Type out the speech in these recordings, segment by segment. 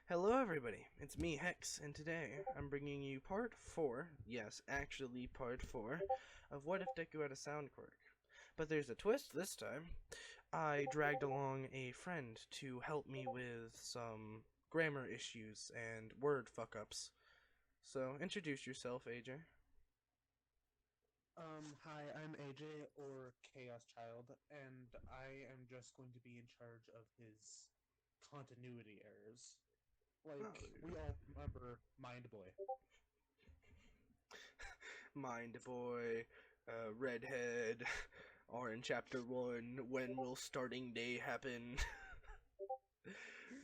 Hello everybody, it's me Hex, and today I'm bringing you part 4, yes, actually part 4, of What If Deku Had a Sound Quirk. But there's a twist this time. I dragged along a friend to help me with some grammar issues and word fuck-ups. So, introduce yourself, AJ. Hi, I'm AJ, or Chaos Child, and I am just going to be in charge of his continuity errors. Like, we Oh, all remember Mind Boy. Mind Boy, Redhead, or in Chapter 1, when will starting day happen?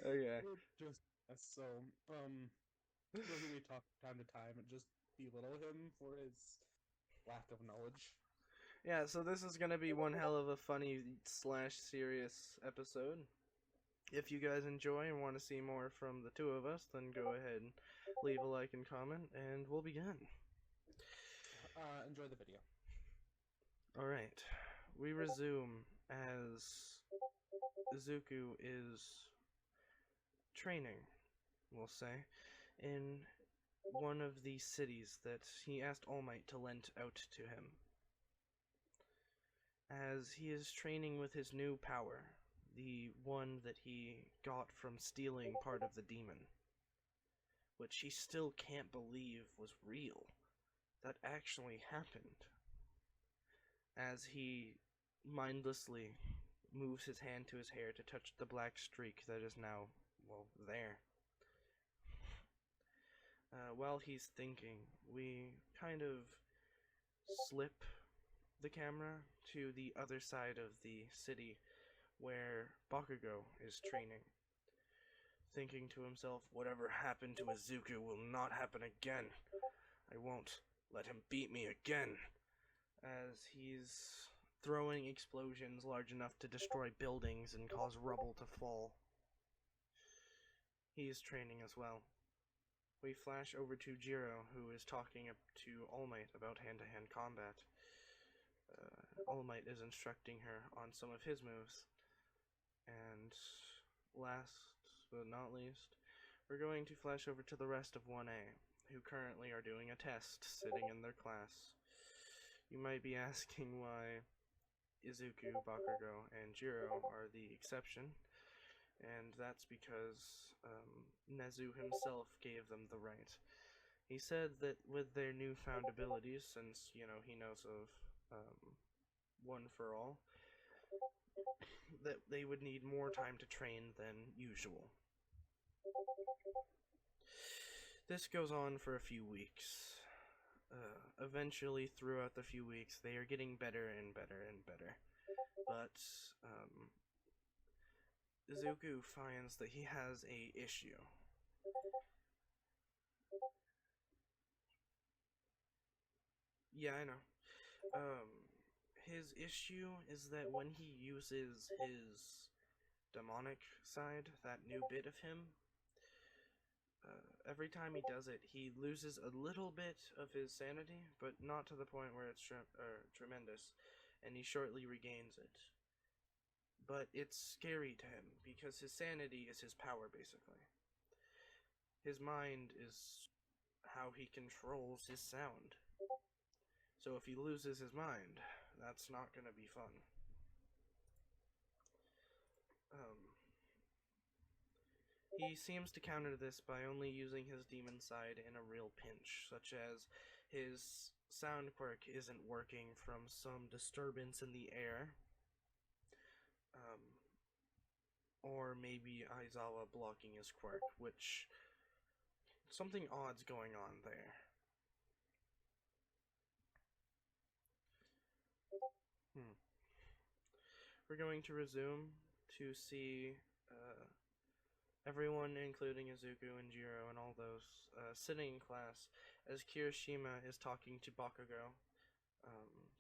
Okay. It just so, where we talk time to time and just belittle him for his lack of knowledge. Yeah, so this is gonna be one hell of a funny slash serious episode. If you guys enjoy and want to see more from the two of us, then go ahead and leave a like and comment, and we'll begin. Enjoy the video. Alright, we resume as Izuku is training, we'll say, in one of the cities that he asked All Might to lend out to him. As he is training with his new power, the one that he got from stealing part of the demon, which he still can't believe was real, that actually happened. As he mindlessly moves his hand to his hair to touch the black streak that is now, well, there. While he's thinking, we kind of slip the camera to the other side of the city where Bakugo is training, thinking to himself, whatever happened to Izuku will not happen again. I won't let him beat me again. As he's throwing explosions large enough to destroy buildings and cause rubble to fall. He is training as well. We flash over to Jiro, who is talking to All Might about hand-to-hand combat. All Might is instructing her on some of his moves. And last but not least, we're going to flash over to the rest of 1A, who currently are doing a test, sitting in their class. You might be asking why Izuku, Bakugo, and Jiro are the exception, and that's because Nezu himself gave them the right. He said that with their newfound abilities, since, you know, he knows of One for All, that they would need more time to train than usual. This goes on for a few weeks. Eventually, throughout the few weeks, they are getting better and better and better. But, Izuku finds that he has a issue. Yeah, I know. His issue is that when he uses his demonic side, that new bit of him, every time he does it, he loses a little bit of his sanity, but not to the point where it's tremendous, and he shortly regains it. But it's scary to him, because his sanity is his power, basically. His mind is how he controls his sound. So if he loses his mind, that's not gonna be fun. He seems to counter this by only using his demon side in a real pinch, such as his sound quirk isn't working from some disturbance in the air, or maybe Aizawa blocking his quirk, which something odd's going on there. We're going to resume to see everyone, including Izuku and Jiro and all those, sitting in class as Kirishima is talking to Bakugo.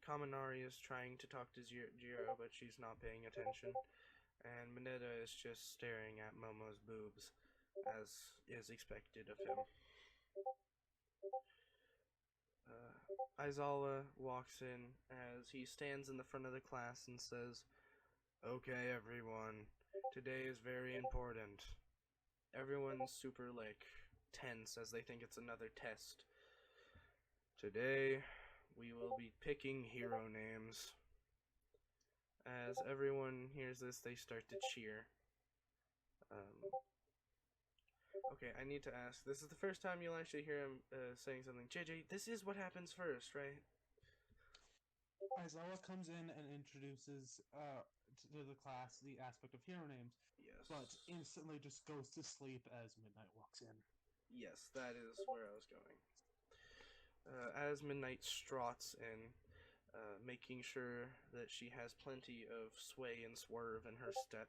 Kaminari is trying to talk to Jiro, but she's not paying attention. And Mineta is just staring at Momo's boobs, as is expected of him. Aizawa walks in as he stands in the front of the class and says, "Okay, everyone, today is very important. everyone's super like tense as they think it's another test. Today, we will be picking hero names. As everyone hears this, they start to cheer. Okay, I need to ask. This is the first time you'll actually hear him saying something. JJ, this is what happens first, right? Aizawa comes in and introduces to the class the aspect of hero names, Yes. but instantly just goes to sleep as Midnight walks in. Yes, that is where I was going. As Midnight strots in, making sure that she has plenty of sway and swerve in her step,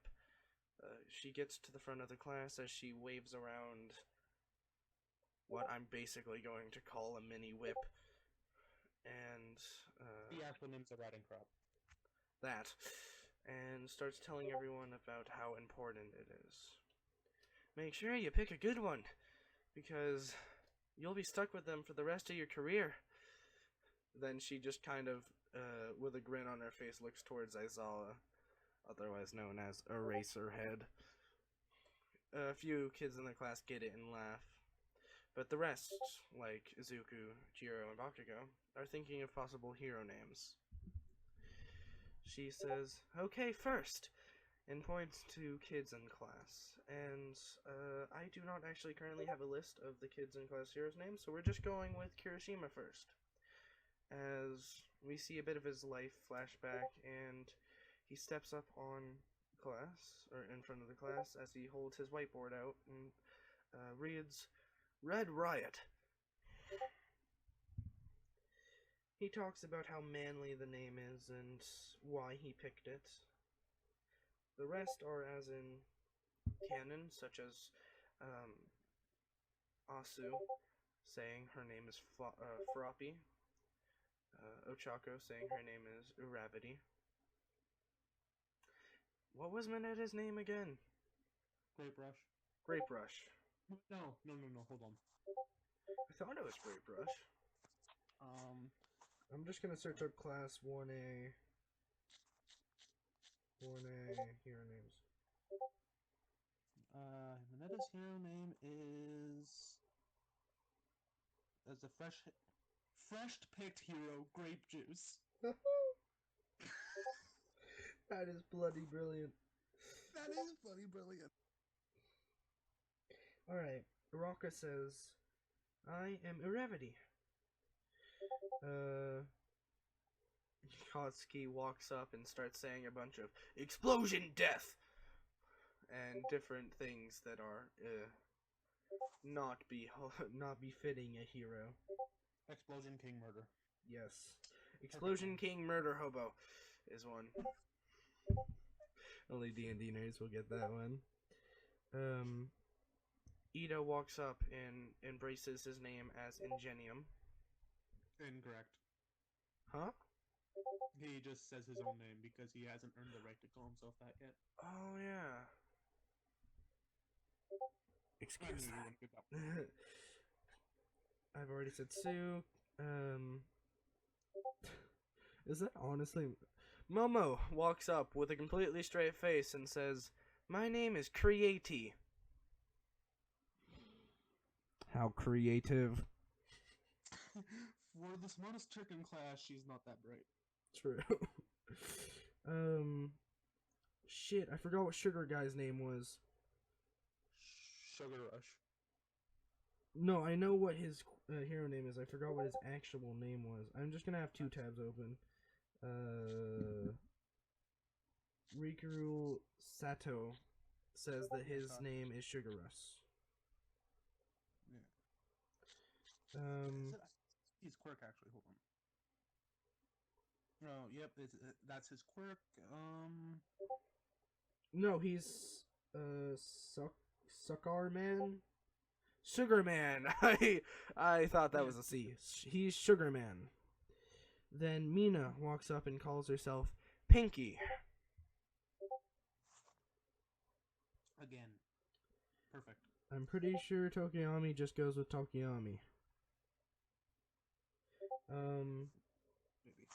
she gets to the front of the class as she waves around what I'm basically going to call a mini whip. And the acronym's a riding crop. That. And starts telling everyone about how important it is. Make sure you pick a good one, because you'll be stuck with them for the rest of your career. Then she just kind of, with a grin on her face, looks towards Aizawa, otherwise known as Eraserhead. A few kids in the class get it and laugh, but the rest, like Izuku, Jiro, and Bakugo, are thinking of possible hero names. She says, "Okay, first," and points to kids in class. And I do not actually currently have a list of the kids in class heroes' names, so we're just going with Kirishima first. As we see a bit of his life flashback, and he steps up on class, or in front of the class, as he holds his whiteboard out and reads, "Red Riot." He talks about how manly the name is and why he picked it. The rest are as in canon, such as Asu saying her name is Froppy, Ochako saying her name is Uravity. What was Minetta's name again? Grape Rush. Grape Rush. No, hold on. I thought it was Grape Rush. I'm just gonna search up class 1A. 1A hero names. Minetta's hero name is as a fresh picked hero, Grape Juice. That is bloody brilliant. That is bloody brilliant. Alright, Rocka says, "I am Uravity." Katsuki walks up and starts saying a bunch of explosion death and different things that are not befitting a hero. Explosion King Murder. Yes. Explosion King Murder Hobo is one. Only D&D nerds will get that one. Ida walks up and embraces his name as Ingenium. Incorrect. Huh? He just says his own name because he hasn't earned the right to call himself that yet. Oh, yeah. Excuse that. I've already said Sue. Is that honestly... Momo walks up with a completely straight face and says, "My name is Creati." How creative. For the smartest chick in class, she's not that bright. True. Shit, I forgot what Sugar Guy's name was. Sugar Rush. No, I know what his hero name is. I forgot what his actual name was. I'm just gonna have two tabs open. Rikuru Sato says that his name is Sugar Rush. Yeah. He's quirk, actually. Hold on. Oh, yep, that's his quirk. No, he's Suckar Man. Sugar Man. I thought that was a C. He's Sugar Man. Then Mina walks up and calls herself Pinky. Again. Perfect. I'm pretty sure Tokiyami just goes with Tokiyami. Maybe.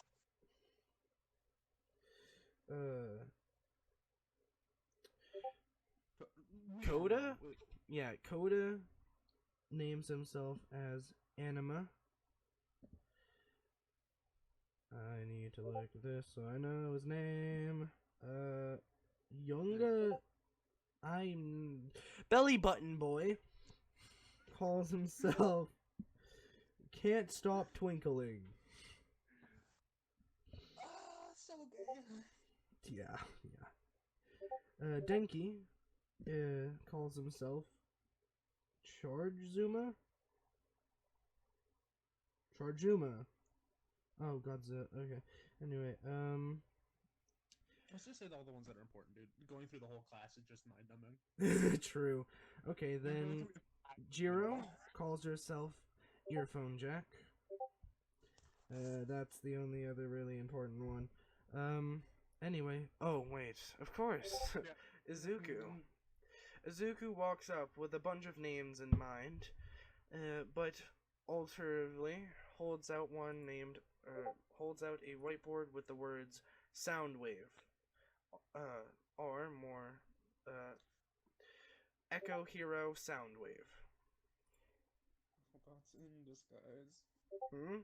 Coda? yeah, Coda names himself as Anima. I need to look at this so I know his name. Younga. I'm. Belly Button Boy calls himself Can't Stop Twinkling. So gay. Yeah, yeah. Denki calls himself Chargezuma? Charjuma. Oh, Godzilla. Okay. Anyway, Let's just say all the ones that are important, dude. Going through the whole class is just mind numbing. true. Okay, You're going then through Jiro calls herself Earphone Jack. That's the only other really important one. Anyway. Oh, wait. Of course. Yeah. Izuku. Izuku walks up with a bunch of names in mind, but alternatively holds out a whiteboard with the words Soundwave, or more, Echo Hero Soundwave. Robots in disguise. Hmm?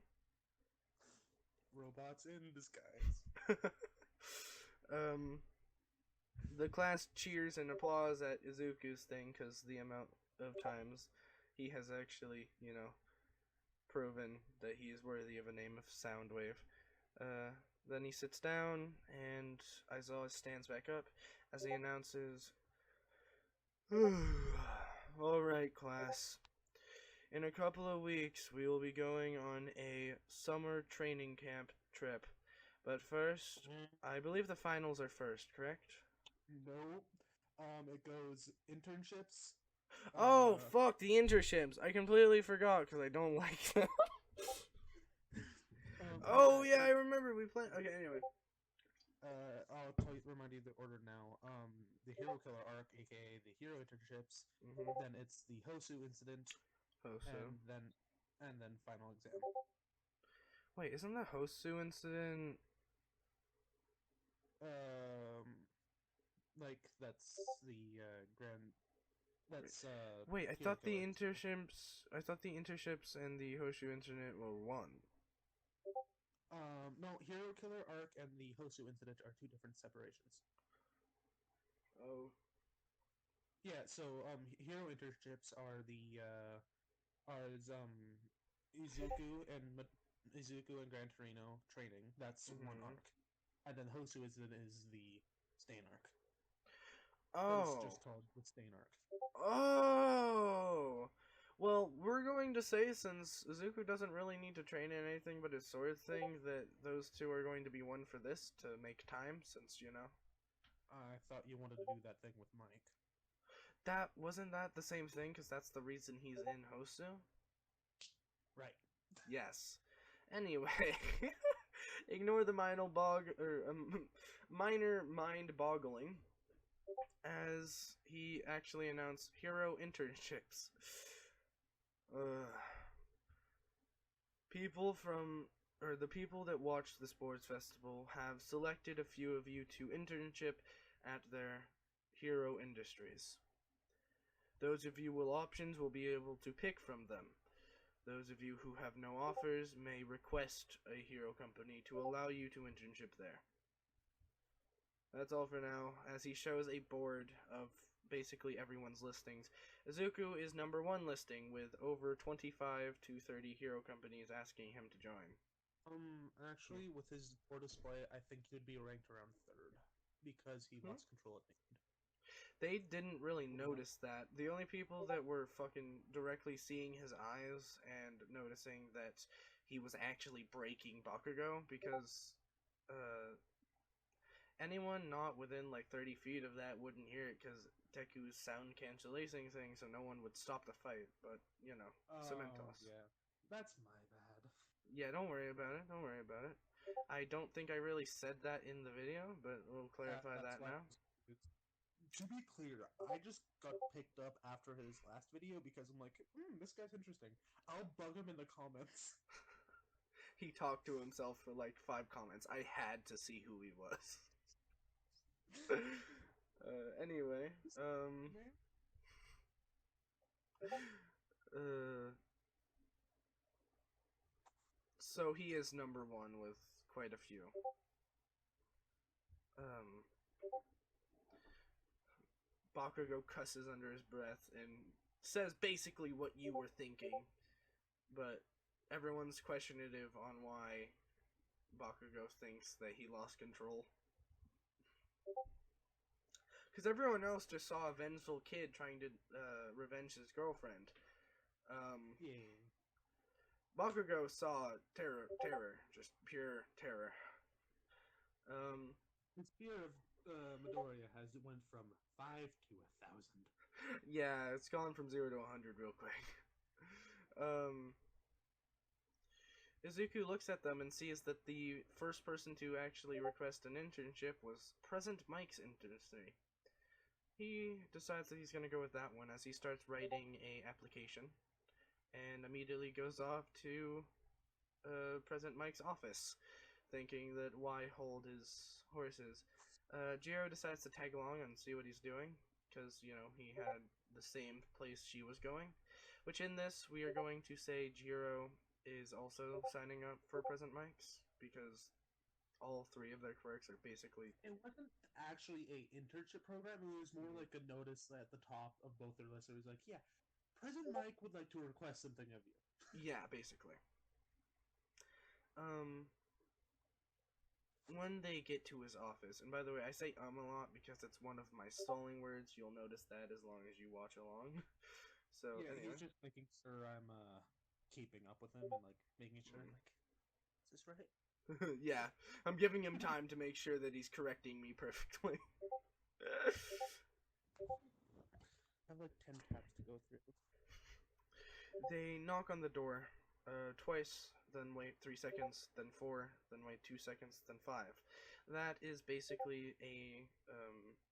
Robots in disguise. The class cheers and applause at Izuku's thing because the amount of times he has actually, proven that he is worthy of a name of Soundwave. Then he sits down, and Aizawa stands back up as he announces, Alright, class. In a couple of weeks, we will be going on a summer training camp trip. But first, I believe the finals are first, correct? No. It goes internships. Oh, fuck, the internships. I completely forgot because I don't like them. Oh, yeah, I remember we played. Okay, anyway. I'll remind you the order now. The Hero Killer arc, aka the Hero internships. Then it's the Hosu incident. Hosu. And then final exam. Wait, isn't the Hosu incident? Like that's the grand. That's Wait, I Hero thought the Killer. internships and the Hosu incident were one. No, Hero Killer arc and the Hosu incident are two different separations. Oh. Yeah, so hero internships are the Izuku and Gran Torino training. That's one arc, and then Hosu is the Stain arc. Oh. It's just called the Stain arc. Oh. Well, we're going to say, since Izuku doesn't really need to train in anything but his sword thing, that those two are going to be one for this to make time, since, I thought you wanted to do that thing with Mike. Wasn't that the same thing, because that's the reason he's in Hosu? Right. Yes. Anyway, ignore the minor mind boggling, as he actually announced hero internships. The people that watched the sports festival have selected a few of you to internship at their hero industries. Those of you with options will be able to pick from them. Those of you who have no offers may request a hero company to allow you to internship there. That's all for now, as he shows a board of basically everyone's listings. Izuku is number 1 listing, with over 25 to 30 hero companies asking him to join. Actually, with his board display, I think he'd be ranked around 3rd, because he lost control at the end. They didn't really notice that. The only people that were fucking directly seeing his eyes and noticing that he was actually breaking Bakugo, because anyone not within like 30 feet of that wouldn't hear it, because Deku's sound cancellation thing, so no one would stop the fight. But, Cementos. Yeah, that's my bad. Yeah, don't worry about it. Don't worry about it. I don't think I really said that in the video, but we'll clarify that now. To be clear, I just got picked up after his last video because I'm like, this guy's interesting. I'll bug him in the comments. He talked to himself for like 5 comments. I had to see who he was. Anyway, uh, so he is number one with quite a few. Um, Bakugo cusses under his breath and says basically what you were thinking, but everyone's questionative on why Bakugo thinks that he lost control. Because everyone else just saw a vengeful kid trying to revenge his girlfriend. Yeah. Bakugo saw terror, just pure terror. His fear of Midoriya has went from 5 to 1,000. Yeah, it's gone from 0 to 100 real quick. Izuku looks at them and sees that the first person to actually request an internship was Present Mike's internship. He decides that he's going to go with that one as he starts writing a application and immediately goes off to Present Mike's office, thinking that why hold his horses. Jiro decides to tag along and see what he's doing because, you know, he had the same place she was going. Which in this, we are going to say Jiro is also signing up for Present Mike's because all three of their quirks are basically... It wasn't actually a internship program. It was more like a notice at the top of both their lists. It was like, yeah, President Mike would like to request something of you. Yeah, basically. When they get to his office, and by the way, I say a lot because it's one of my stalling words. You'll notice that as long as you watch along. So yeah, anyway, he's just making sure I'm keeping up with him and like making sure like, is this right? yeah, I'm giving him time to make sure that he's correcting me perfectly. I have like 10 tabs to go through. They knock on the door twice, then wait 3 seconds, then 4, then wait 2 seconds, then 5. That is basically a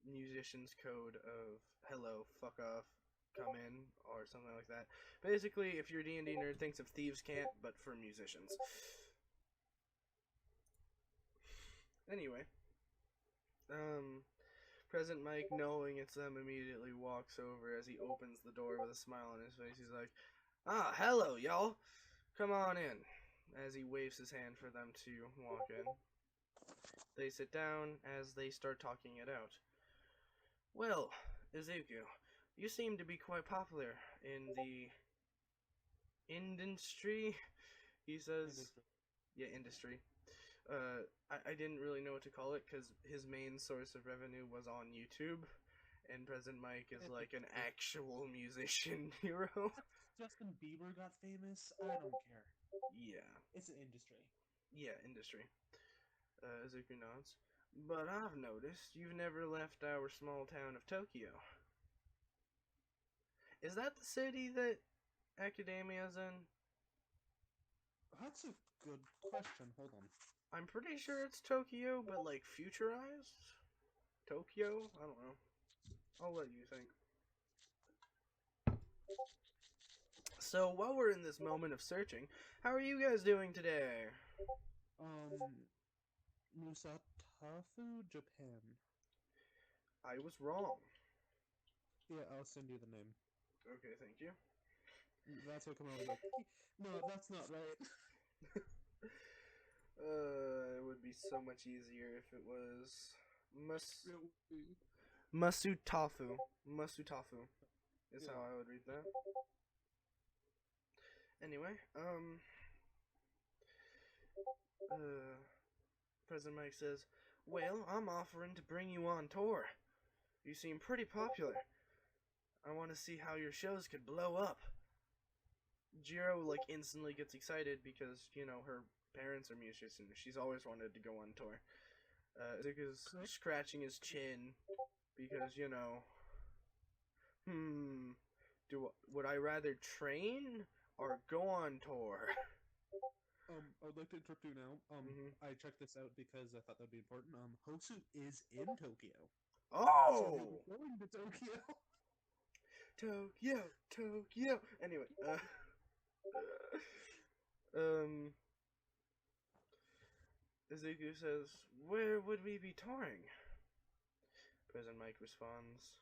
musician's code of hello, fuck off, come in, or something like that. Basically, if you're a D&D nerd, thinks of thieves can't, but for musicians. Anyway, Present Mike, knowing it's them, immediately walks over as he opens the door with a smile on his face. He's like, "Ah, hello, y'all. Come on in," as he waves his hand for them to walk in. They sit down as they start talking it out. "Well, Izuku, you seem to be quite popular in the industry," he says. Yeah, industry. I didn't really know what to call it because his main source of revenue was on YouTube, and Present Mike is like an actual musician hero. Justin Bieber got famous. I don't care. Yeah. It's an industry. Yeah, industry. Izuku nods. "But I've noticed you've never left our small town of Tokyo. Is that the city that Academia's in?" That's a good question. Hold on. I'm pretty sure it's Tokyo, but like futurized? Tokyo? I don't know. I'll let you think. So while we're in this moment of searching, how are you guys doing today? Musatafu, Japan. I was wrong. Yeah, I'll send you the name. Okay, thank you. That's what come out like, no, that's not right. It would be so much easier if it was Masutafu. Masutafu is how I would read that. Anyway, President Mike says, "Well, I'm offering to bring you on tour. You seem pretty popular. I want to see how your shows could blow up." Jiro, like, instantly gets excited because, you know, her parents are musicians. She's always wanted to go on tour. Izuku's scratching his chin because, you know, would I rather train or go on tour? I would like to interrupt you now. I checked this out because I thought that'd be important. Hosu is in Tokyo. Oh! So he'll be going to Tokyo. Tokyo. Anyway, Izuku says, "Where would we be touring?" President Mike responds,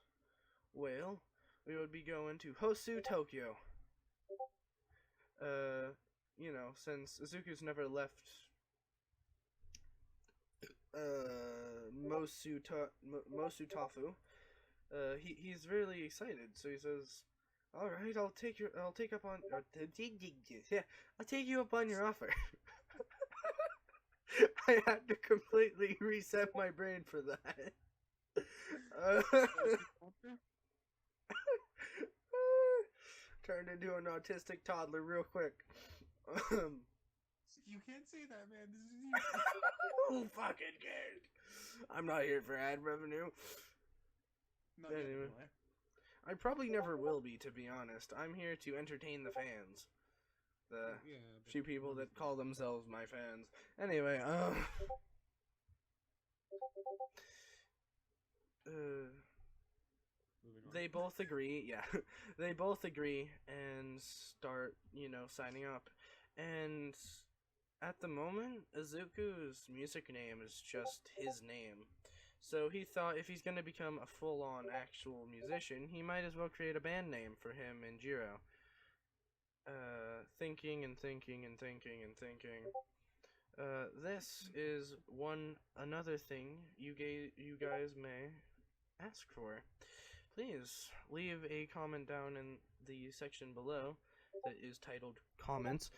"Well, we would be going to Hosu, Tokyo. Uh, since Izuku's never left Mosu Tafu, he's really excited. So he says, "All right, I'll take up on, yeah, I'll take you up on your offer." I had to completely reset my brain for that. Turned into an autistic toddler real quick. You can't say that, man. Who fucking cares? I'm not here for ad revenue. Not yet, Anyway. anyway. I probably never will be, to be honest. I'm here to entertain the fans. The few people that call themselves my fans. Anyway, they both agree, yeah. They both agree and start, signing up. And at the moment, Izuku's music name is just his name. So he thought if he's going to become a full-on actual musician, he might as well create a band name for him and Jiro. Thinking and thinking and thinking and thinking. This is another thing you guys may ask for. Please leave a comment down in the section below that is titled comments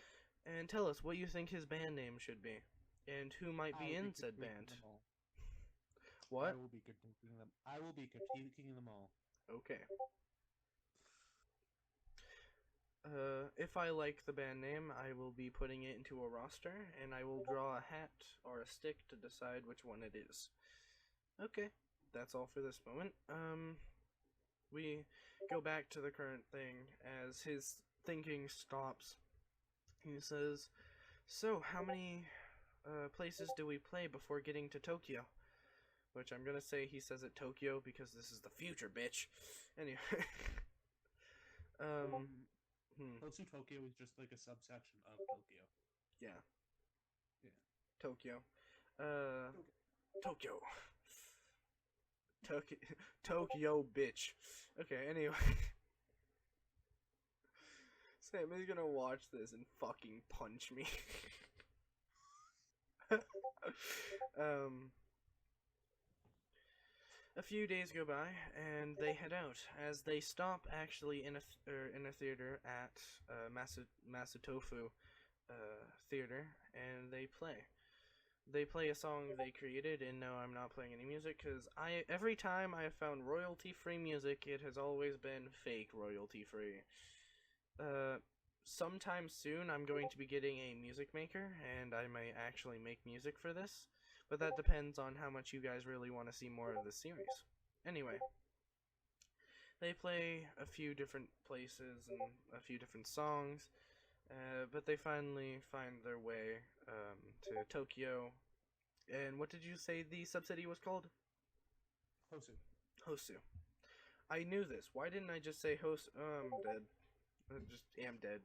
and tell us what you think his band name should be and who might be in said band. What? I will be critiquing them. I will be critiquing them all. Okay. If I like the band name, I will be putting it into a roster, and I will draw a hat or a stick to decide which one it is. Okay, that's all for this moment. We go back to the current thing as his thinking stops. He says, "So, how many places do we play before getting to Tokyo?" Which I'm gonna say he says it Tokyo because this is the future, bitch. Anyway. Hosu Tokyo is just like a subsection of Tokyo. Yeah. Yeah. Tokyo. Tokyo. Tokyo, bitch. Okay, anyway. Sam is gonna watch this and fucking punch me. A few days go by, and they head out as they stop actually in a theater at Masutofu theater, and they play. They play a song they created, and no, I'm not playing any music because every time I have found royalty-free music, it has always been fake royalty-free. Sometime soon, I'm going to be getting a music maker, and I may actually make music for this. But that depends on how much you guys really want to see more of the series. Anyway, they play a few different places and a few different songs, but they finally find their way to Tokyo. And what did you say the subcity was called? Hosu. Hosu. I knew this. Why didn't I just say Hosu? I'm dead. I just am dead.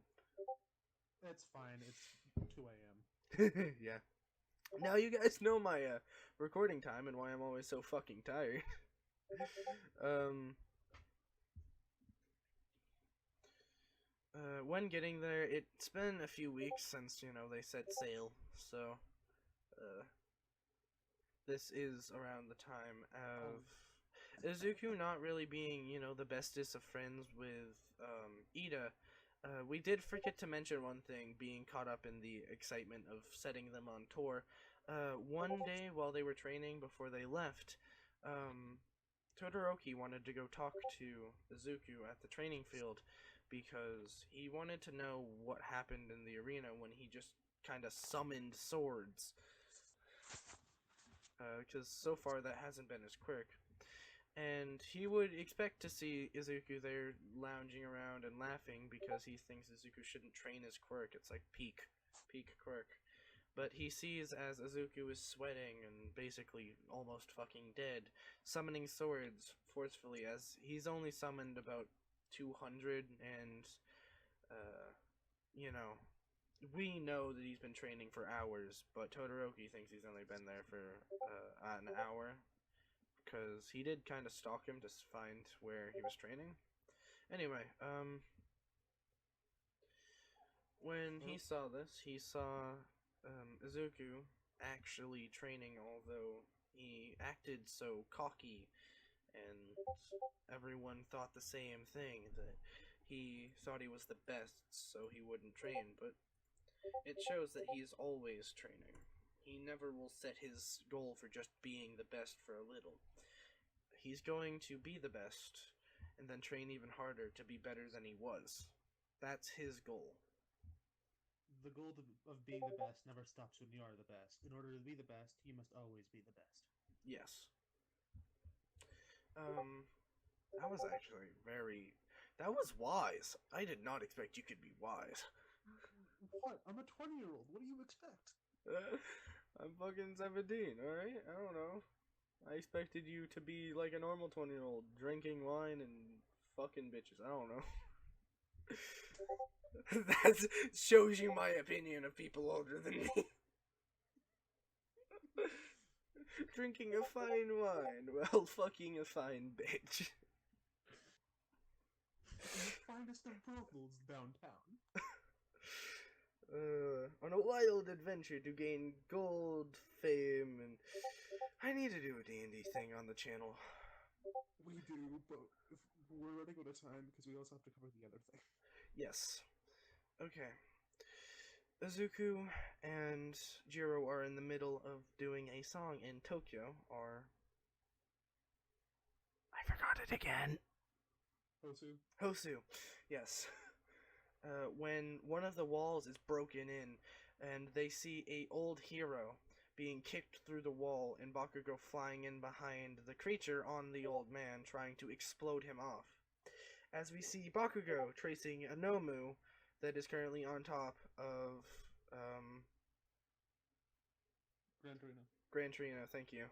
It's fine. It's 2 a.m. Yeah. Now you guys know my recording time and why I'm always so fucking tired. When getting there, it's been a few weeks since, they set sail, so this is around the time of Izuku not really being, the bestest of friends with Ida. We did forget to mention one thing, being caught up in the excitement of setting them on tour. One day while they were training before they left, Todoroki wanted to go talk to Izuku at the training field because he wanted to know what happened in the arena when he just kind of summoned swords. Because so far that hasn't been his quirk. And he would expect to see Izuku there lounging around and laughing because he thinks Izuku shouldn't train his quirk. It's like peak quirk. But he sees as Izuku is sweating and basically almost fucking dead, summoning swords forcefully as he's only summoned about 200 and, we know that he's been training for hours, but Todoroki thinks he's only been there for an hour. Because he did kind of stalk him to find where he was training. Anyway, when he Oh, saw this, he saw Izuku actually training, although he acted so cocky, and everyone thought the same thing, that he thought he was the best, so he wouldn't train, but it shows that he's always training. He never will set his goal for just being the best for a little. He's going to be the best, and then train even harder to be better than he was. That's his goal. the goal of being the best never stops when you are the best. In order to be the best, you must always be the best. Yes. Um, that was actually very. That was wise. I did not expect you could be wise. What? I'm a 20-year-old. What do you expect? I'm fucking 17, alright? I don't know. I expected you to be like a normal 20-year-old, drinking wine and fucking bitches. I don't know. That shows you my opinion of people older than me. Drinking a fine wine while fucking a fine bitch. In the finest of brothels downtown. On a wild adventure to gain gold, fame, and I need to do a D&D thing on the channel. We do, but if we're running out of time because we also have to cover the other thing. Yes. Okay. Izuku and Jiro are in the middle of doing a song in Tokyo, or I forgot it again. Hosu? Hosu. Yes. When one of the walls is broken in, and they see a old hero being kicked through the wall, and Bakugo flying in behind the creature on the old man, trying to explode him off. As we see Bakugo tracing a Nomu that is currently on top of Gran Torino. Gran Torino. Thank you.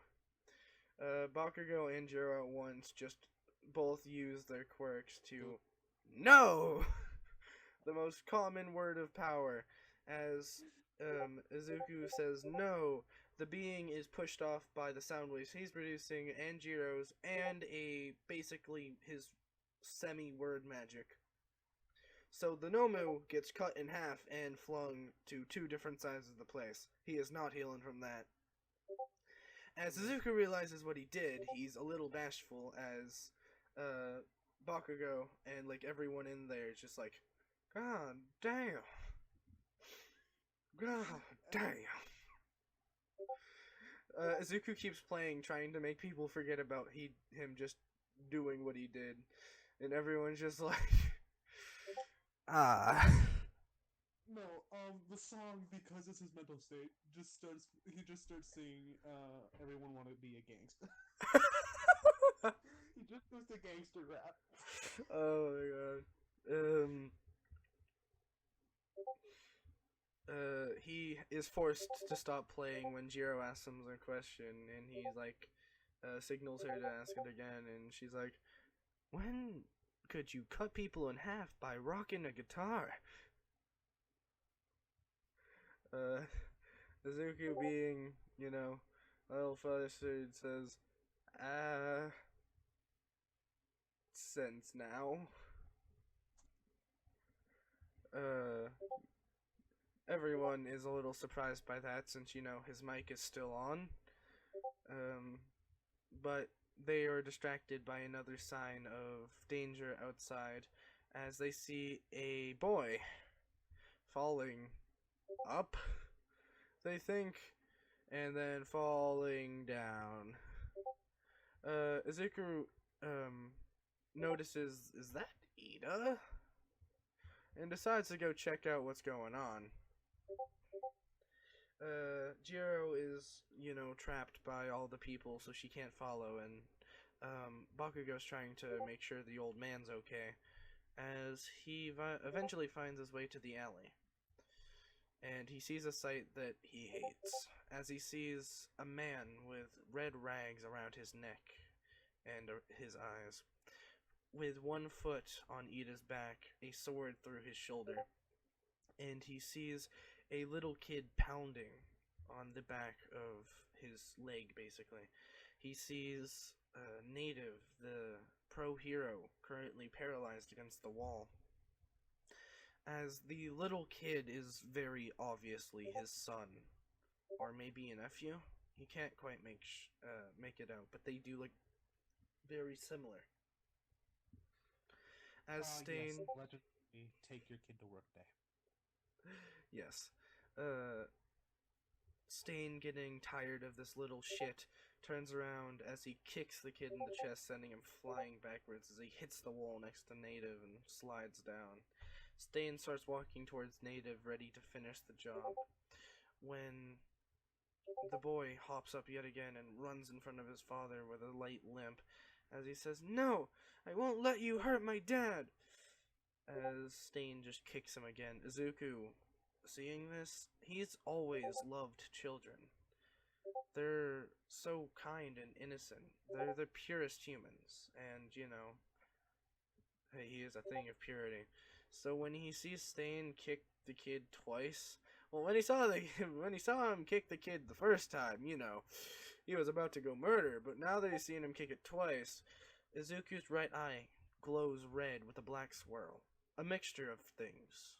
Bakugo and Jiro at once just both use their quirks to no. The most common word of power, as Izuku says no, the being is pushed off by the sound waves he's producing and Jiro's, and a basically his semi-word magic. So the Nomu gets cut in half and flung to two different sides of the place. He is not healing from that. As Izuku realizes what he did, he's a little bashful as Bakugo and like everyone in there is just like, God damn. God damn. Izuku keeps playing, trying to make people forget about him just doing what he did, and everyone's just like, ah. No, the song, because it's his mental state, he just starts singing, everyone wanna be a gangster. He just goes to gangster rap. Oh my god. He is forced to stop playing when Jiro asks him a question, and he like signals her to ask it again, and she's like, "When could you cut people in half by rocking a guitar?" Izuku being, a little flustered says, sense now. Uh, Everyone is a little surprised by that since, his mic is still on. Um, but they are distracted by another sign of danger outside as they see a boy falling up, they think, and then falling down. Izuku notices, is that Ida? And decides to go check out what's going on. Jiro is, trapped by all the people, so she can't follow, and Bakugo's trying to make sure the old man's okay, as he eventually finds his way to the alley. And he sees a sight that he hates, as he sees a man with red rags around his neck and his eyes, with one foot on Ida's back, a sword through his shoulder, and he sees a little kid pounding on the back of his leg, basically. He sees Native, the pro hero, currently paralyzed against the wall. As the little kid is very obviously his son, or maybe a nephew. He can't quite make it out, but they do look very similar. As Yes, Stain, allegedly take your kid to work day. yes, uh, Stain, getting tired of this little shit, turns around as he kicks the kid in the chest, sending him flying backwards as he hits the wall next to Native and slides down. Stain starts walking towards Native, ready to finish the job, when the boy hops up yet again and runs in front of his father with a light limp as he says, "No, I won't let you hurt my dad!" As Stain just kicks him again. Izuku, seeing this, he's always loved children. They're so kind and innocent. They're the purest humans, and hey, he is a thing of purity. So when he sees Stain kick the kid twice, well, when he saw him kick the kid the first time, he was about to go murder. But now that he's seen him kick it twice, Izuku's right eye glows red with a black swirl. A mixture of things.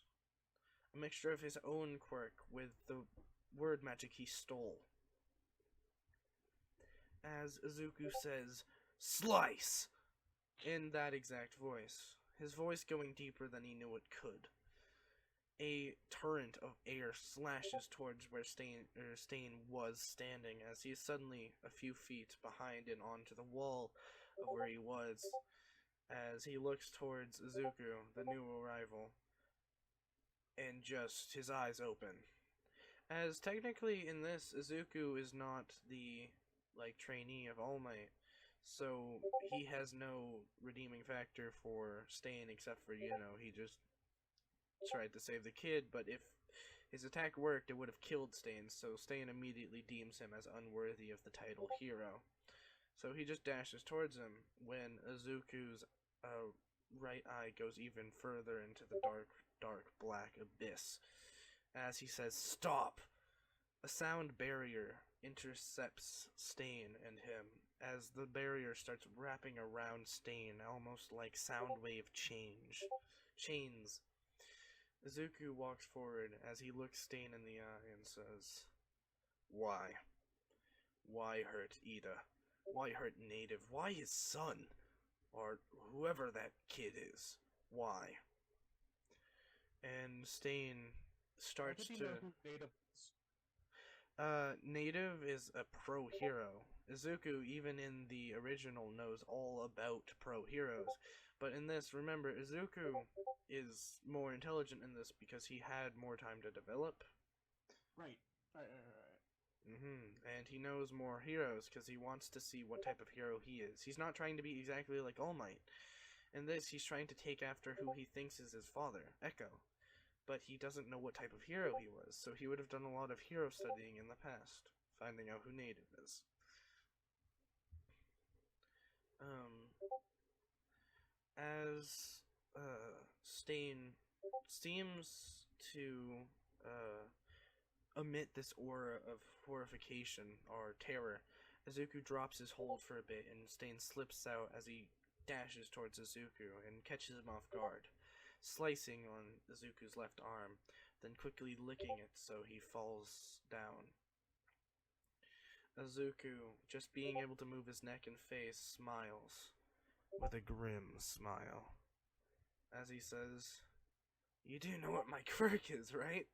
A mixture of his own quirk with the word magic he stole. As Izuku says, "Slice!" in that exact voice. His voice going deeper than he knew it could. A torrent of air slashes towards where Stain was standing, as he is suddenly a few feet behind and onto the wall of where he was, as he looks towards Izuku, the new arrival, and just his eyes open. As technically in this, Izuku is not the trainee of All Might, so he has no redeeming factor for Stain except for, he just tried to save the kid, but if his attack worked, it would have killed Stain, so Stain immediately deems him as unworthy of the title hero. So he just dashes towards him when Izuku's right eye goes even further into the dark, dark black abyss. As he says, "Stop!" A sound barrier intercepts Stain and him, as the barrier starts wrapping around Stain, almost like sound wave chains. Izuku walks forward as he looks Stain in the eye and says, "Why? Why hurt Ida? Why hurt Native? Why his son? Or whoever that kid is? Why?" And Stain starts How did he to... know who Native was? Native is a pro hero. Izuku, even in the original, knows all about pro heroes. But in this, remember, Izuku is more intelligent in this because he had more time to develop. Right. And he knows more heroes because he wants to see what type of hero he is. He's not trying to be exactly like All Might. In this, he's trying to take after who he thinks is his father, Echo. But he doesn't know what type of hero he was, so he would have done a lot of hero studying in the past, finding out who Native is. As Stain seems to emit this aura of horrification or terror, Izuku drops his hold for a bit, and Stain slips out as he dashes towards Izuku and catches him off guard, slicing on Izuku's left arm, then quickly licking it so he falls down. Izuku, just being able to move his neck and face, smiles with a grim smile as he says, "You do know what my quirk is, right?"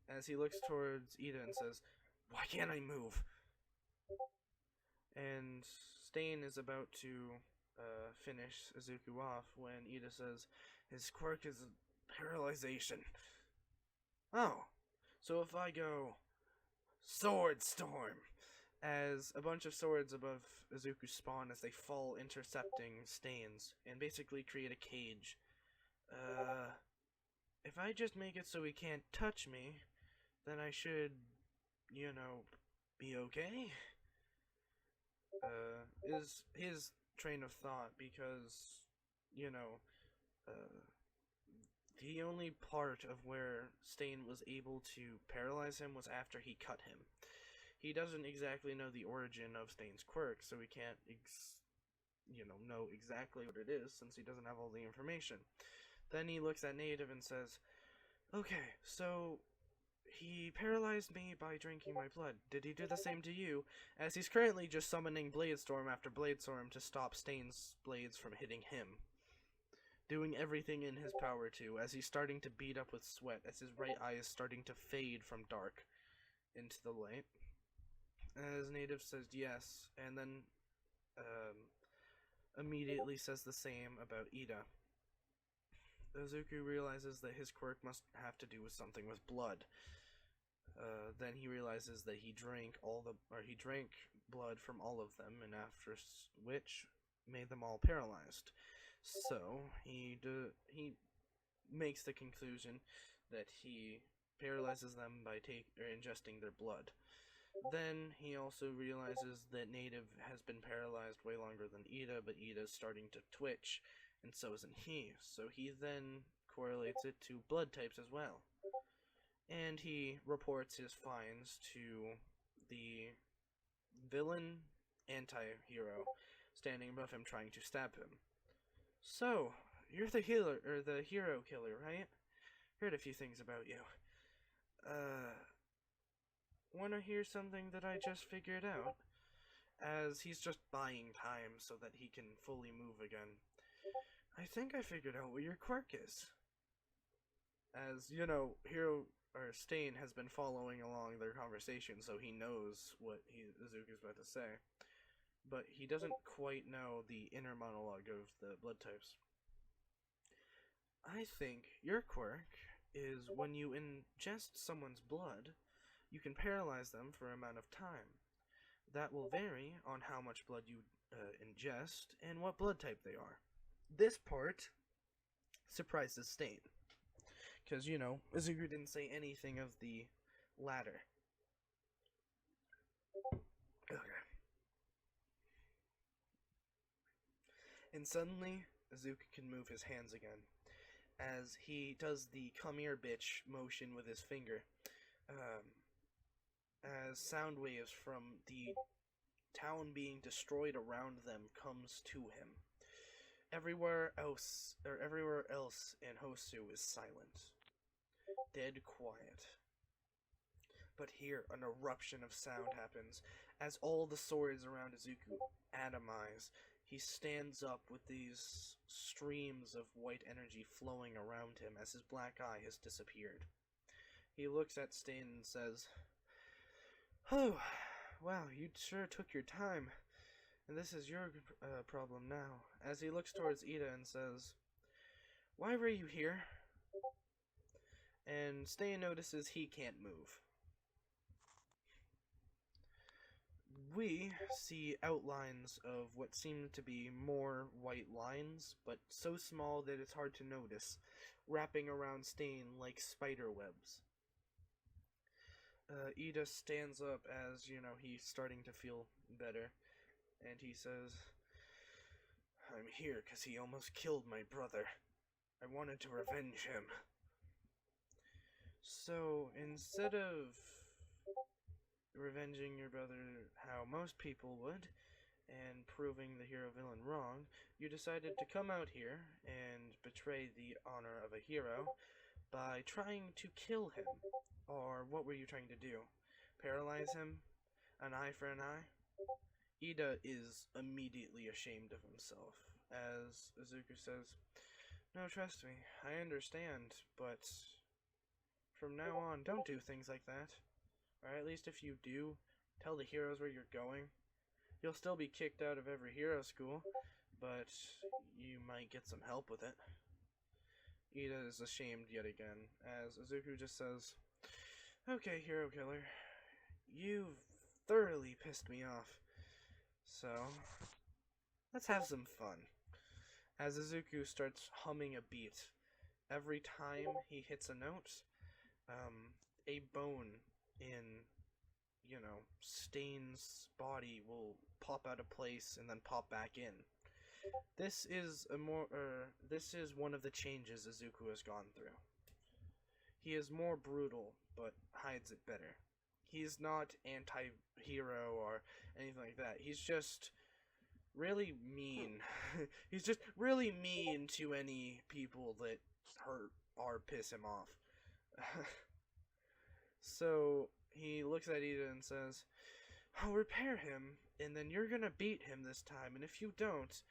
As he looks towards Ida and says, "Why can't I move?" And Stain is about to finish Izuku off when Ida says, "His quirk is paralyzation." "Oh, so if I go Sword Storm," as a bunch of swords above Izuku spawn as they fall, intercepting Stain's, and basically create a cage. If I just make it so he can't touch me, then I should, be okay? Is his train of thought, because, the only part of where Stain was able to paralyze him was after he cut him. he doesn't exactly know the origin of Stain's quirk, so he can't know exactly what it is since he doesn't have all the information. Then he looks at Native and says, "Okay, so he paralyzed me by drinking my blood. Did he do the same to you?" As he's currently just summoning Bladestorm after Bladestorm to stop Stain's blades from hitting him. Doing everything in his power to, as he's starting to beat up with sweat, as his right eye is starting to fade from dark into the light. As Native says yes, and then immediately says the same about Ida. Izuku realizes that his quirk must have to do with something with blood. Then he realizes that he drank blood from all of them, and after which made them all paralyzed. So he makes the conclusion that he paralyzes them by ingesting their blood. Then he also realizes that Native has been paralyzed way longer than Ida, but Ida's starting to twitch, and so isn't he. So he then correlates it to blood types as well. And he reports his finds to the villain anti-hero standing above him trying to stab him. "So, you're the healer, or the hero killer, right? Heard a few things about you. Wanna hear something that I just figured out?" As he's just buying time so that he can fully move again. "I think I figured out what your quirk is." As, Hero or Stain has been following along their conversation, so he knows what Izuku's about to say. But he doesn't quite know the inner monologue of the blood types. "I think your quirk is when you ingest someone's blood, you can paralyze them for an amount of time. That will vary on how much blood you ingest and what blood type they are." This part surprises Stain. Because, Izuku didn't say anything of the latter. Okay. And suddenly, Izuku can move his hands again, as he does the "come here, bitch" motion with his finger, as sound waves from the town being destroyed around them comes to him. Everywhere else in Hosu is silent. Dead quiet. But here, an eruption of sound happens, as all the swords around Izuku atomize. He stands up with these streams of white energy flowing around him as his black eye has disappeared. He looks at Stain and says, "Oh, wow, you sure took your time. And this is your problem now." As he looks towards Ida and says, "Why were you here?" And Stain notices he can't move. We see outlines of what seem to be more white lines, but so small that it's hard to notice, wrapping around Stain like spider webs. Ida stands up as, he's starting to feel better, and he says, "I'm here because he almost killed my brother. I wanted to revenge him." "So, instead of revenging your brother how most people would, and proving the hero-villain wrong, you decided to come out here and betray the honor of a hero by trying to kill him. Or what were you trying to do? Paralyze him? An eye for an eye?" Ida is immediately ashamed of himself, as Izuku says, "No, trust me, I understand, but from now on, don't do things like that. Or at least if you do, tell the heroes where you're going. You'll still be kicked out of every hero school, but you might get some help with it." Ida is ashamed yet again, as Izuku just says, "Okay, hero killer, you've thoroughly pissed me off. So, let's have some fun." As Izuku starts humming a beat, every time he hits a note, a bone in, Stain's body will pop out of place and then pop back in. This is one of the changes Izuku has gone through. He is more brutal, but hides it better. he's not anti-hero or anything like that. He's just really mean. He's just really mean to any people that hurt or piss him off. So he looks at Ida and says, I'll repair him, and then you're gonna beat him this time, and if you don't,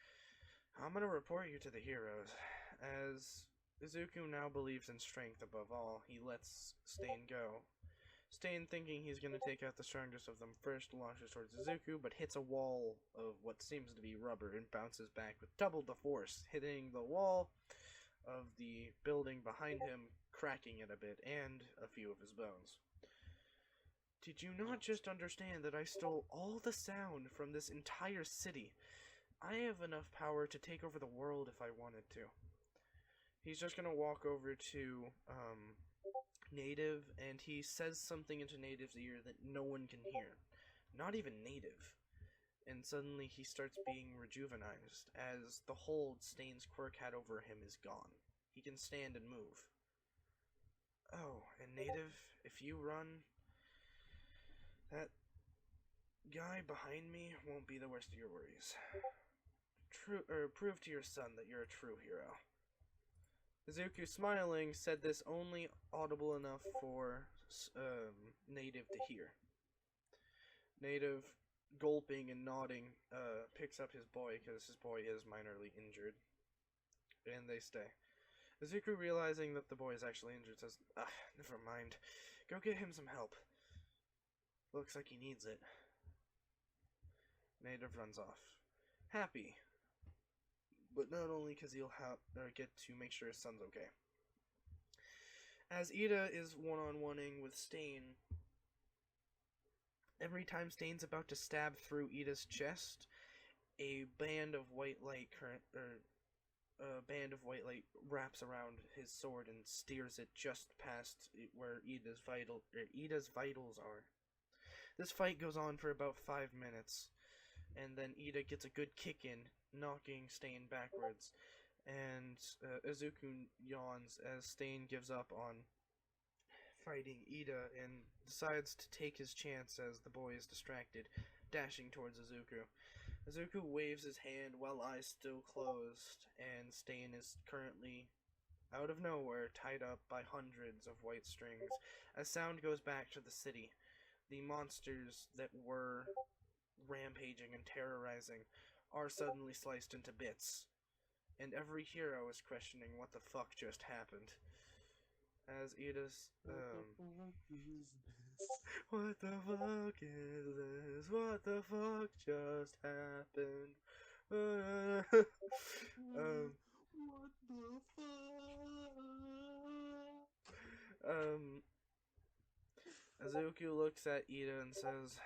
I'm gonna report you to the heroes. As Izuku now believes in strength above all, he lets Stain go. Stain, thinking he's gonna take out the strongest of them first, launches towards Izuku, but hits a wall of what seems to be rubber and bounces back with double the force, hitting the wall of the building behind him, cracking it a bit, and a few of his bones. Did you not just understand that I stole all the sound from this entire city? I have enough power to take over the world if I wanted to. He's just gonna walk over to Native, and he says something into Native's ear that no one can hear. Not even Native. And suddenly he starts being rejuvenized, as the hold Stain's quirk had over him is gone. He can stand and move. Oh, and Native, if you run, that guy behind me won't be the worst of your worries. Prove to your son that you're a true hero. Izuku, smiling, said this only audible enough for Native to hear. Native, gulping and nodding, picks up his boy, because his boy is minorly injured. And they stay. Izuku, realizing that the boy is actually injured, says, never mind. Go get him some help. Looks like he needs it. Native runs off. Happy. But not only because he'll get to make sure his son's okay. As Ida is one-on-oneing with Stain, every time Stain's about to stab through Ida's chest, a band of white light wraps around his sword and steers it just past where Ida's vitals are. This fight goes on for about 5 minutes, and then Ida gets a good kick in, knocking Stain backwards, and Izuku yawns as Stain gives up on fighting Ida and decides to take his chance as the boy is distracted, dashing towards Izuku. Izuku waves his hand while eyes still closed, and Stain is currently, out of nowhere, tied up by hundreds of white strings. As sound goes back to the city, the monsters that were rampaging and terrorizing are suddenly sliced into bits, and every hero is questioning what the fuck just happened. As Ida's, what the fuck is this? What the fuck just happened? What the fuck? Azuki looks at Ida and says,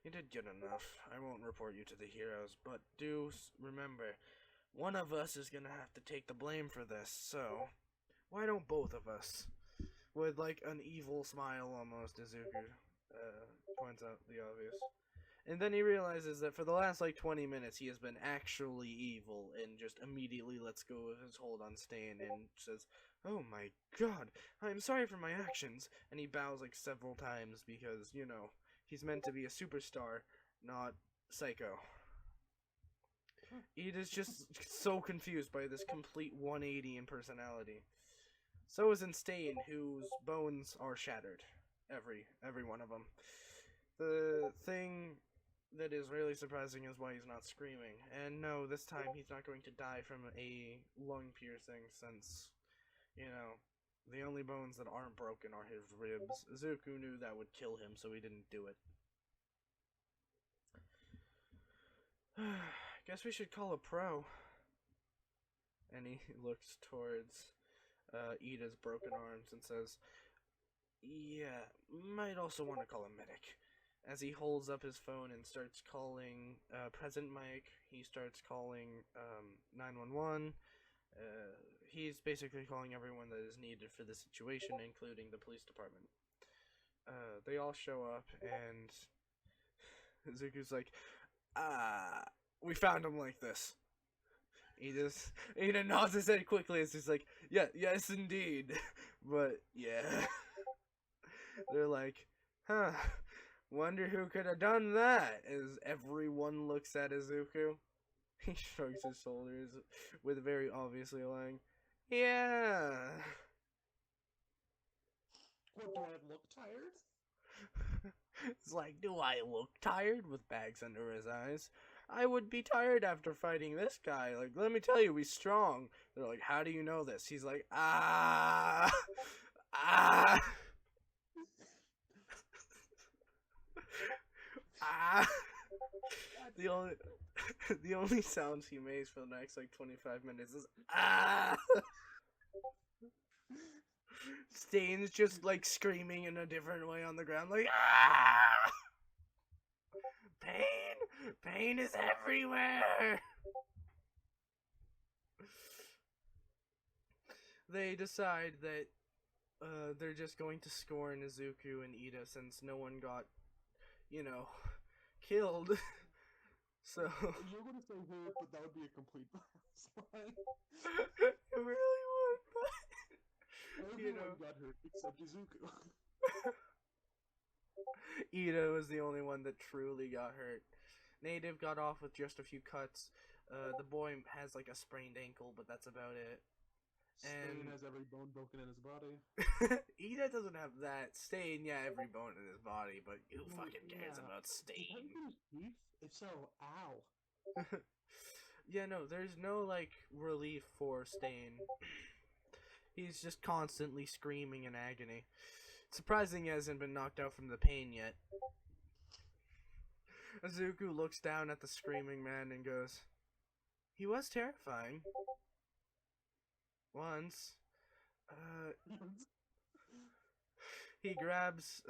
you did good enough. I won't report you to the heroes, but do remember, one of us is gonna have to take the blame for this, so why don't both of us? With like an evil smile almost, Izuku points out the obvious. And then he realizes that for the last like 20 minutes he has been actually evil and just immediately lets go of his hold on Stain and says, oh my god, I'm sorry for my actions. And he bows like several times because, you know, he's meant to be a superstar, not Psycho. Ida's just so confused by this complete 180 in personality. So is Stain, whose bones are shattered. Every one of them. The thing that is really surprising is why he's not screaming. And no, this time he's not going to die from a lung piercing since, you know, the only bones that aren't broken are his ribs. Izuku knew that would kill him, so he didn't do it. Guess we should call a pro. And he looks towards Ida's broken arms and says, yeah, might also want to call a medic. As he holds up his phone and starts calling Present Mike, he starts calling 911. He's basically calling everyone that is needed for the situation, including the police department. They all show up, and Zuku's like, we found him like this. Ida nods his head quickly. It's just like, yeah, yes, indeed. But, yeah. They're like, Huh. Wonder who could have done that, as everyone looks at Izuku. He shrugs his shoulders with very obviously lying. Yeah. What, do I look tired? It's like, do I look tired with bags under his eyes? I would be tired after fighting this guy. Like, let me tell you, he's strong. They're like, how do you know this? He's like, ah, ah, ah. The only, the only sounds he makes for the next like 25 minutes is ah. Stain's just like screaming in a different way on the ground, like ah. Pain is everywhere. They decide that they're just going to scorn Izuku and Ida since no one got, killed. So You're gonna say her, but that would be a complete line. it really would, but Everyone got hurt except Izuku. Ida was the only one that truly got hurt. Native got off with just a few cuts. The boy has like a sprained ankle, but that's about it. Stain has every bone broken in his body. Ida doesn't have that. Stain, yeah, every bone in his body, but who fucking cares about Did Stain? his teeth? If so, ow. Yeah, no, there's no like relief for Stain. He's just constantly screaming in agony. Surprising he hasn't been knocked out from the pain yet. Izuku looks down at the screaming man and goes, "He was terrifying. Once." He grabs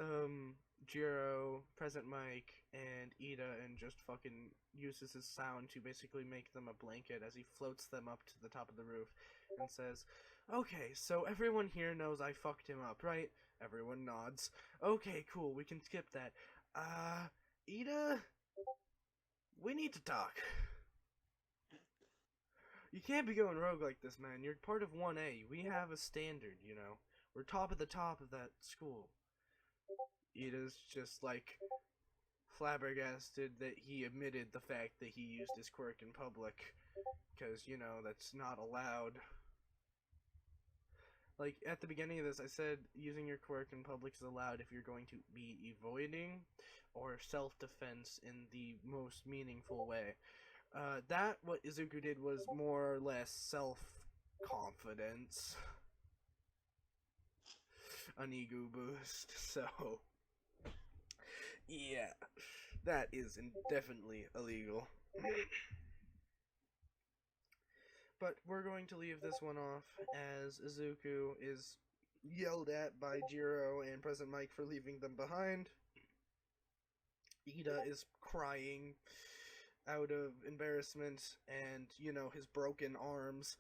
Jiro, Present Mike, and Ida and just fucking uses his sound to basically make them a blanket as he floats them up to the top of the roof and says, "Okay, so everyone here knows I fucked him up, right?" Everyone nods. "Okay, cool, we can skip that. Ida, we need to talk. You can't be going rogue like this, man. You're part of 1A. We have a standard, you know. We're top of the top of that school." Ida's just like flabbergasted that he admitted the fact that he used his quirk in public, because, that's not allowed. Like, at the beginning of this, I said using your quirk in public is allowed if you're going to be avoiding or self-defense in the most meaningful way. What Izuku did was more or less self-confidence. An ego boost, so... yeah, that is definitely illegal. But we're going to leave this one off as Izuku is yelled at by Jiro and Present Mike for leaving them behind. Ida is crying out of embarrassment and, his broken arms.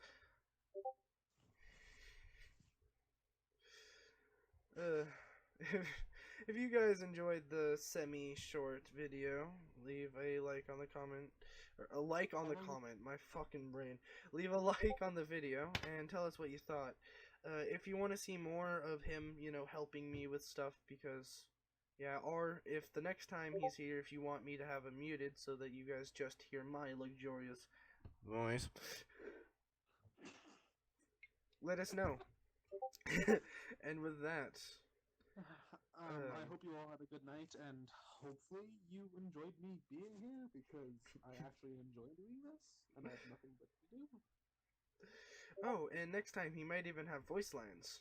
If you guys enjoyed the semi-short video, leave a like on the comment, or a like on the comment, my fucking brain. Leave a like on the video, and tell us what you thought. If you want to see more of him, helping me with stuff, because, yeah, or if the next time he's here, if you want me to have him muted so that you guys just hear my luxurious voice, let us know. And with that... I hope you all had a good night, and hopefully you enjoyed me being here, because I actually enjoy doing this, and I have nothing but to do. Oh, and next time he might even have voice lines.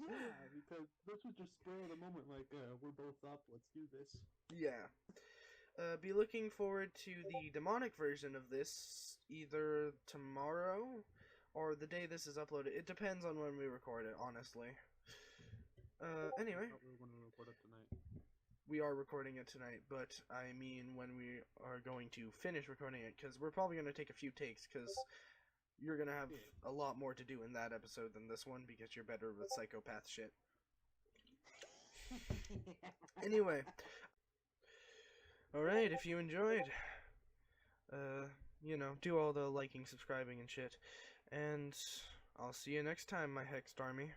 Yeah, because this was just spur of the moment, like, we're both up, let's do this. Yeah. Be looking forward to the demonic version of this either tomorrow or the day this is uploaded. It depends on when we record it, honestly. Anyway. I thought we were going to record it tonight. We are recording it tonight, but I mean when we are going to finish recording it, because we're probably going to take a few takes, because you're going to have a lot more to do in that episode than this one, because you're better with psychopath shit. Anyway. Alright, if you enjoyed, do all the liking, subscribing, and shit. And I'll see you next time, my Hexed Army.